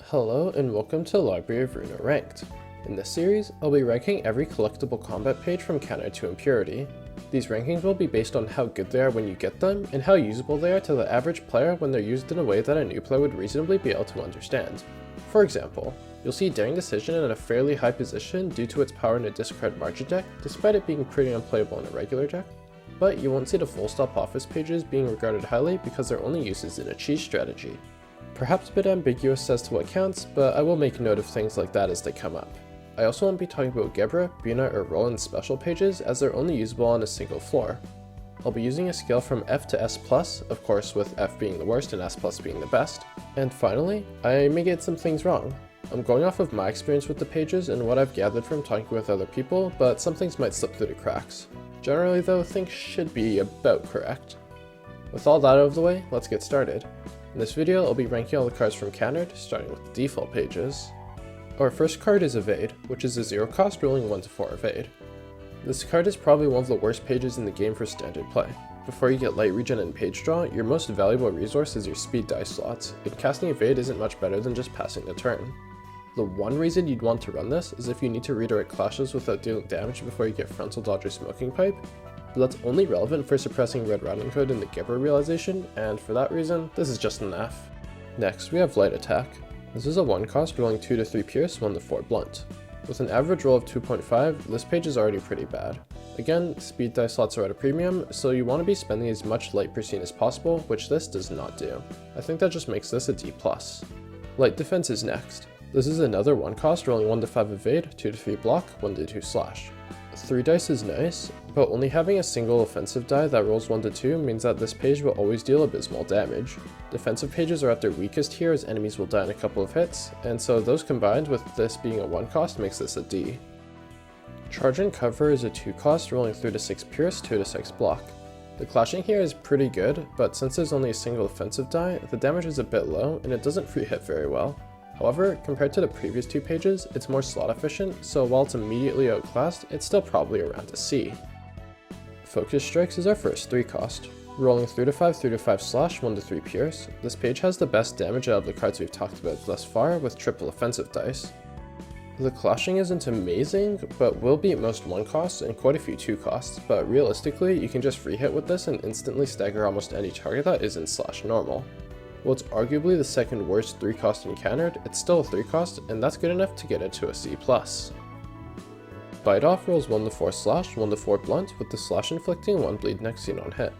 Hello and welcome to Library of Ruina Ranked. In this series, I'll be ranking every collectible combat page from Canard to Impurity. These rankings will be based on how good they are when you get them, and how usable they are to the average player when they're used in a way that a new player would reasonably be able to understand. For example, you'll see Daring Decision in a fairly high position due to its power in a discard margin deck, despite it being pretty unplayable in a regular deck. But you won't see the full stop office pages being regarded highly because their only use is in a cheese strategy. Perhaps a bit ambiguous as to what counts, but I will make note of things like that as they come up. I also won't be talking about Gebra, Bina, or Roland's special pages as they're only usable on a single floor. I'll be using a scale from F to S+, of course with F being the worst and S+ being the best. And finally, I may get some things wrong. I'm going off of my experience with the pages and what I've gathered from talking with other people, but some things might slip through the cracks. Generally though, things should be about correct. With all that out of the way, let's get started. In this video, I'll be ranking all the cards from Canard, starting with the default pages. Our first card is Evade, which is a 0 cost rolling 1 to 4 evade. This card is probably one of the worst pages in the game for standard play. Before you get light regen and page draw, your most valuable resource is your speed die slots, and casting Evade isn't much better than just passing the turn. The one reason you'd want to run this is if you need to redirect clashes without dealing damage before you get frontal dodge or smoking pipe, but that's only relevant for suppressing red routing code in the Gebra realization, and for that reason, this is just an F. Next, we have Light Attack. This is a 1 cost rolling 2 to 3 pierce, 1 to 4 blunt. With an average roll of 2.5, this page is already pretty bad. Again, speed die slots are at a premium, so you want to be spending as much light per scene as possible, which this does not do. I think that just makes this a D+. Light Defense is next. This is another 1 cost rolling 1 to 5 evade, 2 to 3 block, 1 to 2 slash. 3 dice is nice, but only having a single offensive die that rolls 1 to 2 means that this page will always deal abysmal damage. Defensive pages are at their weakest here as enemies will die in a couple of hits, and so those combined with this being a 1 cost makes this a D. Charge and Cover is a 2 cost rolling 3 to 6 pierce, 2 to 6 block. The clashing here is pretty good, but since there's only a single offensive die, the damage is a bit low and it doesn't free hit very well. However, compared to the previous 2 pages, it's more slot efficient, so while it's immediately outclassed, it's still probably around a C. Focus Strikes is our first 3 cost. Rolling 3 to 5, 3 to 5 slash, 1 to 3 pierce, this page has the best damage out of the cards we've talked about thus far with triple offensive dice. The clashing isn't amazing, but will beat most 1 costs and quite a few 2 costs, but realistically, you can just free hit with this and instantly stagger almost any target that isn't slash normal. While it's arguably the second worst 3 cost in Canard, it's still a 3 cost, and that's good enough to get it to a C+. Bite Off rolls 1 to 4 slash, 1 to 4 blunt, with the slash inflicting 1 bleed next scene on hit.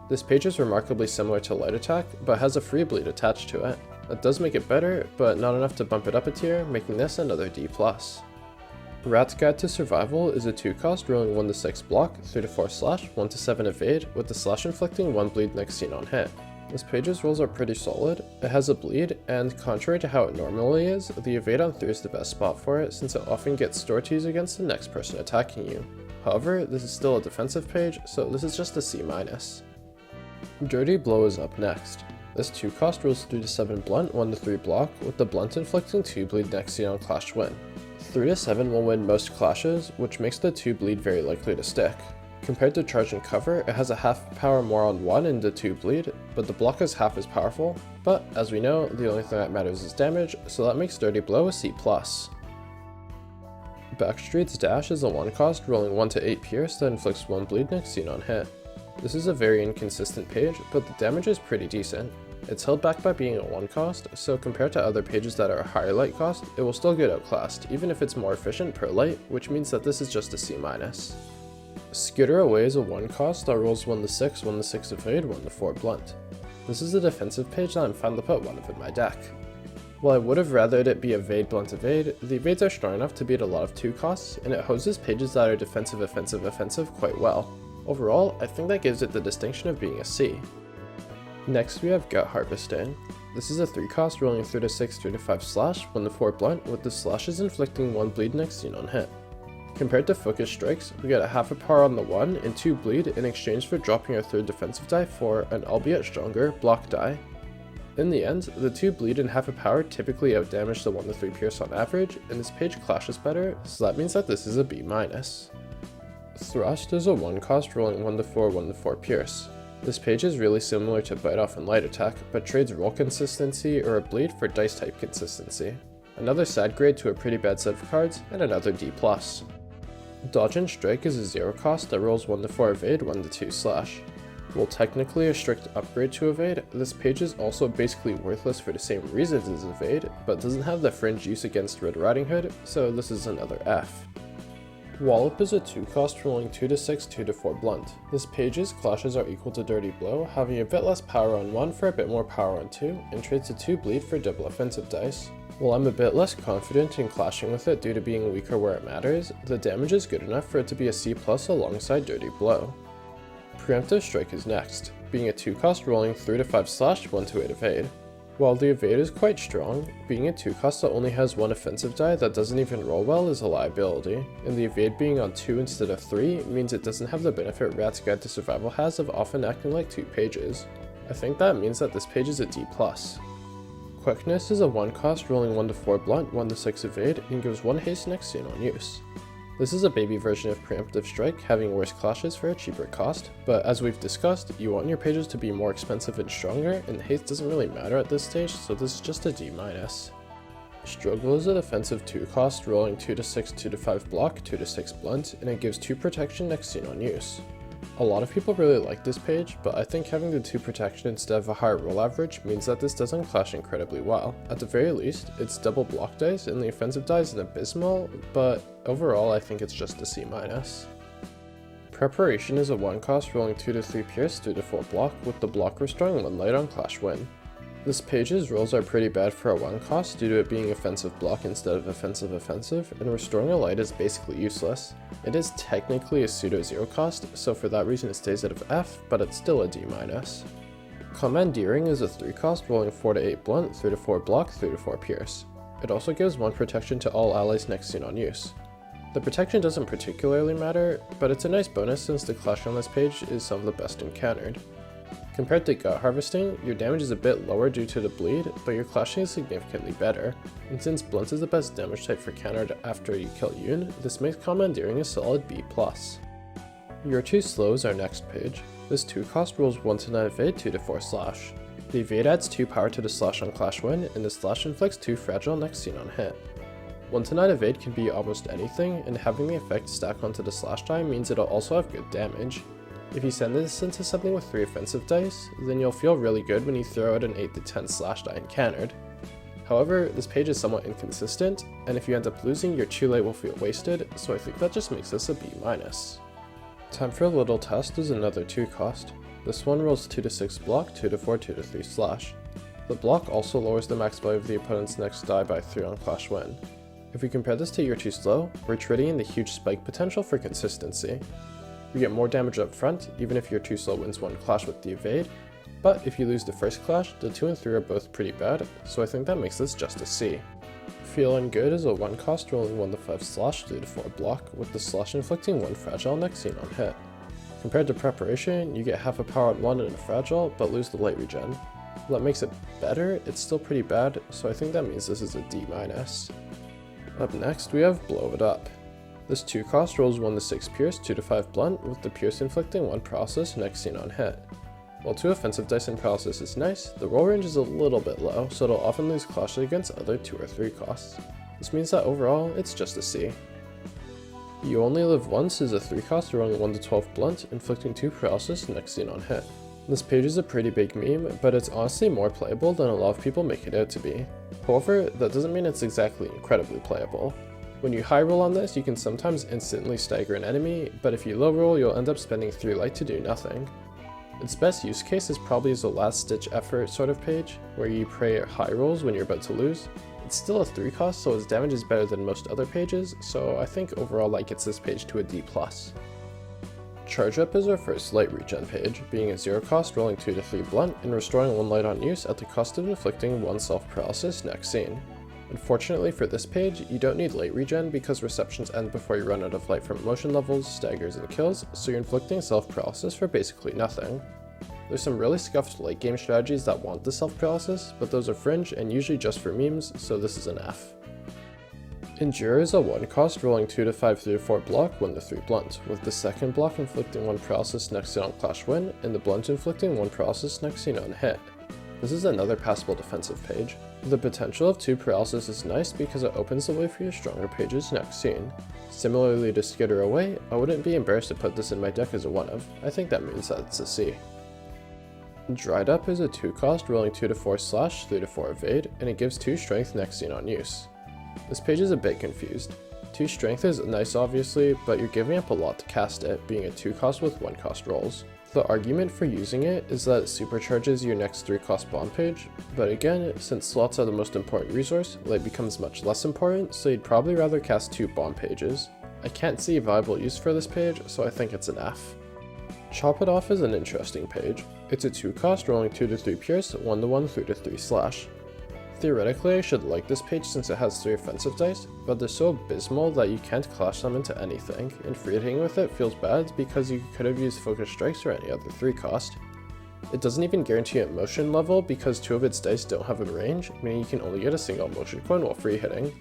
This page is remarkably similar to Light Attack, but has a free bleed attached to it. That does make it better, but not enough to bump it up a tier, making this another D+. Rat's Guide to Survival is a 2 cost rolling 1 to 6 block, 3 to 4 slash, 1 to 7 evade, with the slash inflicting 1 bleed next scene on hit. This page's rolls are pretty solid, it has a bleed, and contrary to how it normally is, the evade on 3 is the best spot for it since it often gets store tees against the next person attacking you. However, this is still a defensive page, so this is just a C-. Dirty Blow is up next. This 2 cost rolls 3 to 7 blunt, 1 to 3 block, with the blunt inflicting 2 bleed next scene on clash win. 3 to 7 will win most clashes, which makes the 2 bleed very likely to stick. Compared to Charge and Cover, it has a half power more on 1 and the 2 bleed, but the block is half as powerful, but as we know, the only thing that matters is damage, so that makes Dirty Blow a C+. Backstreet's Dash is a 1 cost rolling 1 to 8 pierce that inflicts 1 bleed next scene on hit. This is a very inconsistent page, but the damage is pretty decent. It's held back by being a 1 cost, so compared to other pages that are a higher light cost, it will still get outclassed, even if it's more efficient per light, which means that this is just a C-. Skitter Away is a 1 cost that rolls 1 to 6, 1 to 6 evade, 1 to 4 blunt. This is a defensive page that I'm fine to put 1 of in my deck. While I would have rathered it be evade, blunt, evade, the evades are strong enough to beat a lot of 2 costs, and it hoses pages that are defensive, offensive, offensive quite well. Overall, I think that gives it the distinction of being a C. Next we have Gut Harvesting. This is a 3 cost rolling 3 to 6, 3 to 5 slash, 1 to 4 blunt, with the slashes inflicting 1 bleed next scene on hit. Compared to Focus Strikes, we get a half a power on the 1 and 2 bleed in exchange for dropping our 3rd defensive die for an albeit stronger block die. In the end, the 2 bleed and half a power typically outdamage the 1 to 3 pierce on average, and this page clashes better, so that means that this is a B-. Thrust is a 1 cost rolling 1 to 4, 1 to 4 pierce. This page is really similar to Bite Off and Light Attack, but trades roll consistency or a bleed for dice type consistency. Another sad grade to a pretty bad set of cards, and another D+. Dodge and Strike is a 0 cost that rolls 1-4 evade, 1-2 slash. While technically a strict upgrade to evade, this page is also basically worthless for the same reasons as evade, but doesn't have the fringe use against Red Riding Hood, so this is another F. Wallop is a 2 cost rolling 2-6, 2-4 blunt. This page's clashes are equal to Dirty Blow, having a bit less power on 1 for a bit more power on 2, and trades a 2 bleed for double offensive dice. While I'm a bit less confident in clashing with it due to being weaker where it matters, the damage is good enough for it to be a C+ alongside Dirty Blow. Preemptive Strike is next, being a 2 cost rolling 3-5 slash 1-8 evade. While the evade is quite strong, being a 2 cost that only has 1 offensive die that doesn't even roll well is a liability, and the evade being on 2 instead of 3 means it doesn't have the benefit Rat's Guide to Survival has of often acting like 2 pages. I think that means that this page is a D+. Quickness is a 1 cost rolling 1-4 blunt, 1-6 evade, and gives 1 haste next scene on use. This is a baby version of Preemptive Strike, having worse clashes for a cheaper cost, but as we've discussed, you want your pages to be more expensive and stronger, and haste doesn't really matter at this stage, so this is just a D-. Struggle is a defensive 2 cost, rolling 2-6, 2-5 block, 2-6 blunt, and it gives 2 protection next scene on use. A lot of people really like this page, but I think having the 2 protection instead of a higher roll average means that this doesn't clash incredibly well. At the very least, it's double block dice and the offensive die is abysmal, but overall I think it's just a C-. Preparation is a 1 cost rolling 2-3 pierce, 2-4 block, with the block restoring 1 light on clash win. This page's rolls are pretty bad for a 1 cost due to it being offensive block instead of offensive, and restoring a light is basically useless. It is technically a pseudo 0 cost, so for that reason it stays out of F, but it's still a D-. Commandeering is a 3 cost rolling 4-8 blunt, 3-4 block, 3-4 pierce. It also gives 1 protection to all allies next scene on use. The protection doesn't particularly matter, but it's a nice bonus since the clash on this page is some of the best in Canard. Compared to Gut Harvesting, your damage is a bit lower due to the bleed, but your clashing is significantly better, and since Blunt is the best damage type for Canard after you kill Yoon, this makes Commandeering a solid B+. Your 2 slows are next page. This 2 cost rolls 1-9 evade, 2-4 slash. The evade adds 2 power to the slash on clash win, and the slash inflicts 2 fragile next scene on hit. 1-9 evade can be almost anything, and having the effect stack onto the slash die means it'll also have good damage. If you send this into something with 3 offensive dice, then you'll feel really good when you throw out an 8-10 slash die in Canard. However, this page is somewhat inconsistent, and if you end up losing, your 2 late will feel wasted, so I think that just makes this a B-. Time for a little test is another 2 cost. This one rolls 2-6 block, 2-4, 2-3 slash. The block also lowers the max value of the opponent's next die by 3 on clash win. If we compare this to your 2 slow, we're trading in the huge spike potential for consistency. You get more damage up front, even if your 2 slow wins 1 clash with the evade, but if you lose the first clash, the 2 and 3 are both pretty bad, so I think that makes this just a C. Feeling Good is a 1 cost rolling 1-5 slash, 3-4 block, with the slash inflicting 1 fragile next scene on hit. Compared to Preparation, you get half a power on 1 and a fragile, but lose the late regen. While that makes it better, it's still pretty bad, so I think that means this is a D-. Up next, we have Blow It Up. This 2 cost rolls 1-6 pierce, 2-5 blunt, with the pierce inflicting 1 paralysis next scene on hit. While 2 offensive dice and paralysis is nice, the roll range is a little bit low, so it'll often lose clashes against other 2 or 3 costs. This means that overall, it's just a C. You Only Live Once is a 3 cost rolling 1-12 blunt, inflicting 2 paralysis next scene on hit. This page is a pretty big meme, but it's honestly more playable than a lot of people make it out to be. However, that doesn't mean it's exactly incredibly playable. When you high roll on this, you can sometimes instantly stagger an enemy, but if you low roll, you'll end up spending 3 light to do nothing. Its best use case is probably as a last ditch effort sort of page, where you pray high rolls when you're about to lose. It's still a 3 cost, so its damage is better than most other pages, so I think overall that gets this page to a D+. Charge Up is our first light regen page, being a 0 cost rolling 2-3 blunt and restoring 1 light on use at the cost of inflicting 1 self paralysis next scene. Unfortunately for this page, you don't need late regen because receptions end before you run out of light from emotion levels, staggers, and kills, so you're inflicting self-paralysis for basically nothing. There's some really scuffed late game strategies that want the self-paralysis, but those are fringe and usually just for memes, so this is an F. Endure is a 1 cost rolling 2 to 5 3 to 4 block 1 to 3 blunt, with the second block inflicting 1 paralysis next scene on clash win, and the blunt inflicting 1 paralysis next scene on hit. This is another passable defensive page. The potential of 2 paralysis is nice because it opens the way for your stronger pages next scene. Similarly to Skitter Away, I wouldn't be embarrassed to put this in my deck as a 1 of. I think that means that it's a C. Dried Up is a 2 cost rolling 2 to 4 slash 3 to 4 evade, and it gives 2 strength next scene on use. This page is a bit confused. 2 strength is nice obviously, but you're giving up a lot to cast it, being a 2 cost with 1 cost rolls. The argument for using it is that it supercharges your next 3 cost bomb page, but again, since slots are the most important resource, light becomes much less important, so you'd probably rather cast 2 bomb pages. I can't see a viable use for this page, so I think it's an F. Chop It Off is an interesting page. It's a 2 cost rolling 2 to 3 pierce, 1 to 1 3 to 3 slash. Theoretically, I should like this page since it has 3 offensive dice, but they're so abysmal that you can't clash them into anything, and free hitting with it feels bad because you could have used focus strikes or any other 3 cost. It doesn't even guarantee a motion level because 2 of its dice don't have a range, meaning you can only get a single motion coin while free hitting.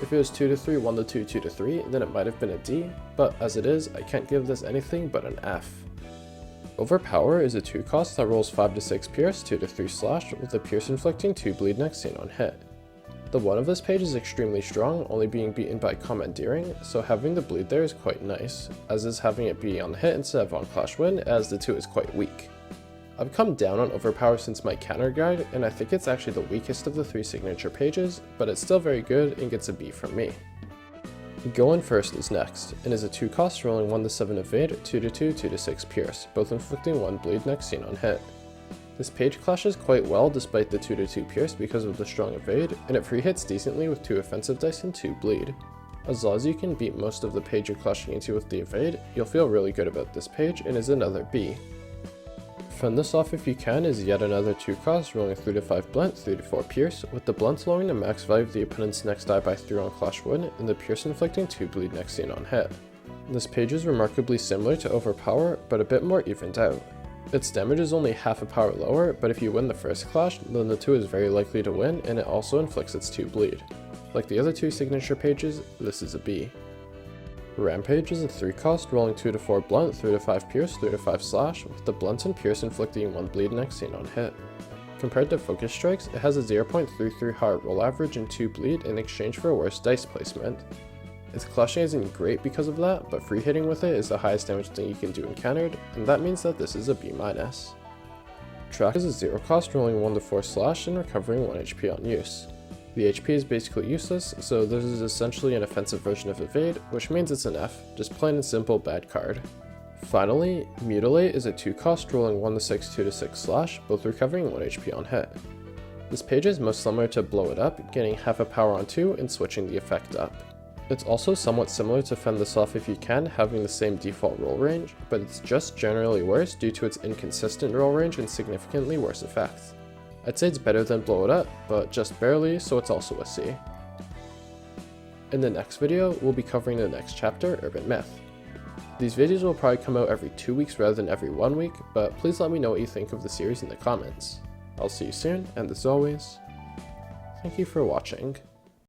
If it was 2 to 3, 1 to 2, 2 to 3, then it might have been a D, but as it is, I can't give this anything but an F. Overpower is a 2 cost that rolls 5 to 6 pierce, 2 to 3 slash, with the pierce inflicting 2 bleed next scene on hit. The 1 of this page is extremely strong, only being beaten by Commandeering, so having the bleed there is quite nice, as is having it be on hit instead of on clash win, as the 2 is quite weak. I've come down on Overpower since my Canard guide, and I think it's actually the weakest of the 3 signature pages, but it's still very good and gets a B from me. Go In First is next, and is a 2 cost rolling 1 to 7 evade, 2 to 2, 2 to 6 pierce, both inflicting 1 bleed next scene on hit. This page clashes quite well despite the 2 to 2 pierce because of the strong evade, and it free hits decently with 2 offensive dice and 2 bleed. As long as you can beat most of the page you're clashing into with the evade, you'll feel really good about this page and is another B. Fend This Off If You Can is yet another 2 cost rolling 3 to 5 blunt, 3 to 4 pierce, with the blunt lowering the max value of the opponent's next die by 3 on clash win, and the pierce inflicting 2 bleed next scene on hit. This page is remarkably similar to Overpower, but a bit more evened out. Its damage is only half a power lower, but if you win the first clash, then the 2 is very likely to win, and it also inflicts its 2 bleed. Like the other 2 signature pages, this is a B. Rampage is a 3 cost rolling 2 to 4 blunt, 3 to 5 pierce, 3 to 5 slash, with the blunt and pierce inflicting 1 bleed next scene on hit. Compared to focus strikes, it has a 0.33 higher roll average and 2 bleed in exchange for worse dice placement. Its clashing isn't great because of that, but free hitting with it is the highest damage thing you can do in Canard, and that means that this is a B-. Track is a 0 cost rolling 1 to 4 slash and recovering 1 HP on use. The HP is basically useless, so this is essentially an offensive version of Evade, which means it's an F, just plain and simple bad card. Finally, Mutilate is a 2 cost rolling 1 to 6, 2 to 6 slash, both recovering 1 HP on hit. This page is most similar to Blow It Up, getting half a power on 2 and switching the effect up. It's also somewhat similar to Fend This Off If You Can, having the same default roll range, but it's just generally worse due to its inconsistent roll range and significantly worse effects. I'd say it's better than Blow It Up, but just barely, so it's also a C. In the next video, we'll be covering the next chapter, Urban Myth. These videos will probably come out every 2 weeks rather than every 1 week, but please let me know what you think of the series in the comments. I'll see you soon, and as always, thank you for watching.